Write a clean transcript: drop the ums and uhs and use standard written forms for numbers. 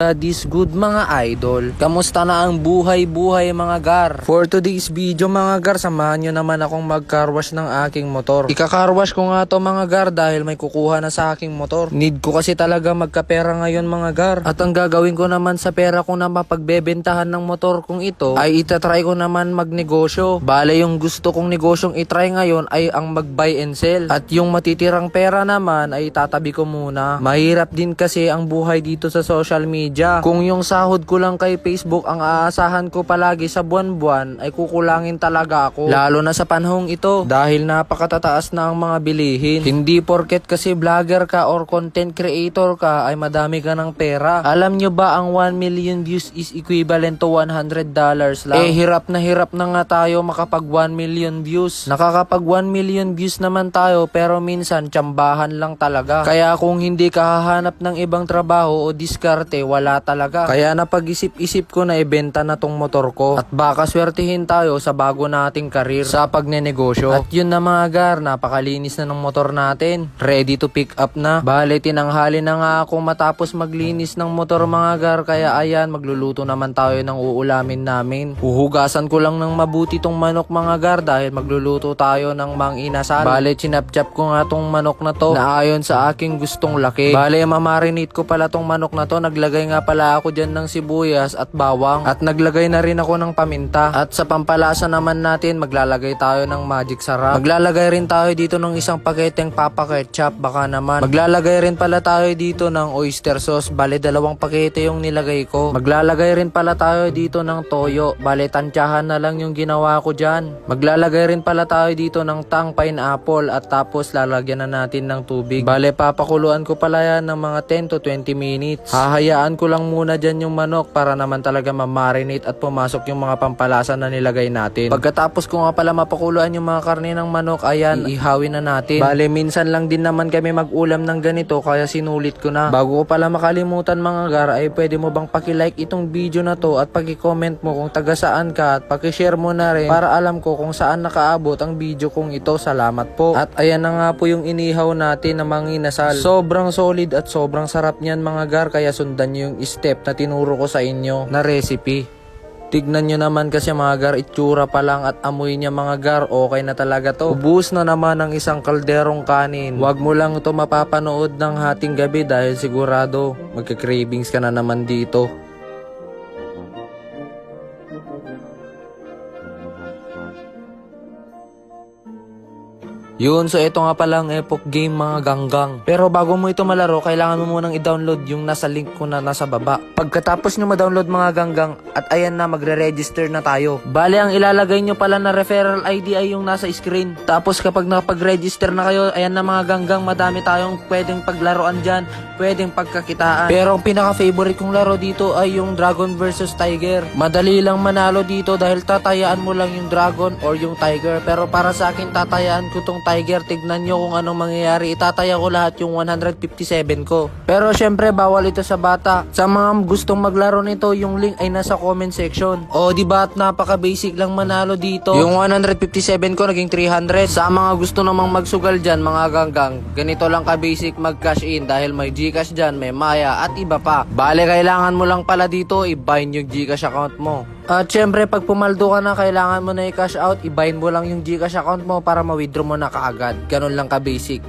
This good mga idol, kamusta na ang buhay-buhay mga gar? For today's video mga gar, samahan nyo naman akong mag-carwash ng aking motor. Ika-carwash ko nga to mga gar dahil may kukuha na sa aking motor. Need ko kasi talaga magkapera ngayon mga gar. At ang gagawin ko naman sa pera ko na mapagbebentahan ng motor kong ito ay itatry ko naman magnegosyo. Bale yung gusto kong negosyong itry ngayon ay ang mag-buy and sell. At yung matitirang pera naman ay tatabi ko muna. Mahirap din kasi ang buhay dito sa social media. Kung yung sahod ko lang kay Facebook ang aasahan ko palagi sa buwan-buwan ay kukulangin talaga ako. Lalo na sa panahong ito dahil napakatataas na ang mga bilihin. Hindi porket kasi vlogger ka or content creator ka ay madami ka ng pera. Alam nyo ba ang 1 million views is equivalent to $100 lang? Hirap na nga tayo makapag 1 million views. Nakakapag 1 million views naman tayo pero minsan tsambahan lang talaga. Kaya kung hindi ka hahanap ng ibang trabaho o diskarte, wala talaga. Kaya napag-isip-isip ko na ibenta na tong motor ko. At baka swertihin tayo sa bago nating karir sa pagnenegosyo. At yun na mga gar, napakalinis na ng motor natin. Ready to pick up na. Bale, tinanghali na nga ako matapos maglinis ng motor mga gar. Kaya ayan, magluluto naman tayo ng uulamin namin. Uhugasan ko lang ng mabuti tong manok mga gar dahil magluluto tayo ng mang-inasal. Bale, chinap-chap ko nga tong manok na to na ayon sa aking gustong laki. Bale, mamarinate ko pala tong manok na to. Naglagay nga pala ako dyan ng sibuyas at bawang at naglagay na rin ako ng paminta. At sa pampalasa naman natin maglalagay tayo ng magic sarap. Maglalagay rin tayo dito ng isang paketeng papa ketchup baka naman. Maglalagay rin pala tayo dito ng oyster sauce. Bale 2 pakete yung nilagay ko. Maglalagay rin pala tayo dito ng toyo. Bale tansyahan na lang yung ginawa ko dyan. Maglalagay rin pala tayo dito ng tang pineapple at tapos lalagyan na natin ng tubig. Bale papakuluan ko pala yan ng mga 10 to 20 minutes. Hahayaan ko lang muna dyan yung manok para naman talaga ma-marinate at pumasok yung mga pampalasa na nilagay natin. Pagkatapos ko nga pala mapakuluan yung mga karne ng manok, ayan, ihawin na natin. Bale, minsan lang din naman kami mag-ulam ng ganito kaya sinulit ko na. Bago ko pala makalimutan mga gar, ay pwede mo bang paki-like itong video na to at paki-comment mo kung taga saan ka at paki-share mo na rin para alam ko kung saan nakaabot ang video kong ito. Salamat po. At ayan na nga po yung inihaw natin na mang-inasal. Sobrang solid at sobrang sarap niyan mga gar, kaya sundan nyo yung step na tinuro ko sa inyo na recipe. Tignan nyo naman kasi mga gar, itsura pa lang at amoy niya mga gar, okay na talaga to. Ubus na naman ng isang kalderong kanin. Huwag mo lang ito mapapanood ng hating gabi dahil sigurado magka-cravings ka na naman dito. Yun, so ito nga palang Epoch Game mga ganggang. Pero bago mo ito malaro, kailangan mo munang i-download yung nasa link ko na nasa baba. Pagkatapos nyo ma-download mga ganggang, at ayan na, magre-register na tayo. Bale, ang ilalagay nyo pala na referral ID ay yung nasa screen. Tapos kapag nakapag-register na kayo, ayan na mga ganggang, madami tayong pwedeng paglaruan dyan, pwedeng pagkakitaan. Pero ang pinaka-favorite kong laro dito ay yung Dragon vs Tiger. Madali lang manalo dito dahil tatayaan mo lang yung Dragon or yung Tiger. Pero para sa akin, tatayaan ko tong Tiger. Tignan nyo kung anong mangyayari. Itataya ko lahat yung 157 ko. Pero syempre bawal ito sa bata. Sa mga gustong maglaro nito, yung link ay nasa comment section. O diba at napaka basic lang manalo dito. Yung 157 ko naging 300. Sa mga gusto namang magsugal dyan mga ganggang, ganito lang ka basic mag cash in dahil may Gcash dyan, may Maya at iba pa. Bale kailangan mo lang pala dito i-bind yung Gcash account mo. At syempre pag pumaldo ka na, kailangan mo na i-cash out, i-bind mo lang yung Gcash account mo para ma-withdraw mo na kaagad. Ganun lang ka basic.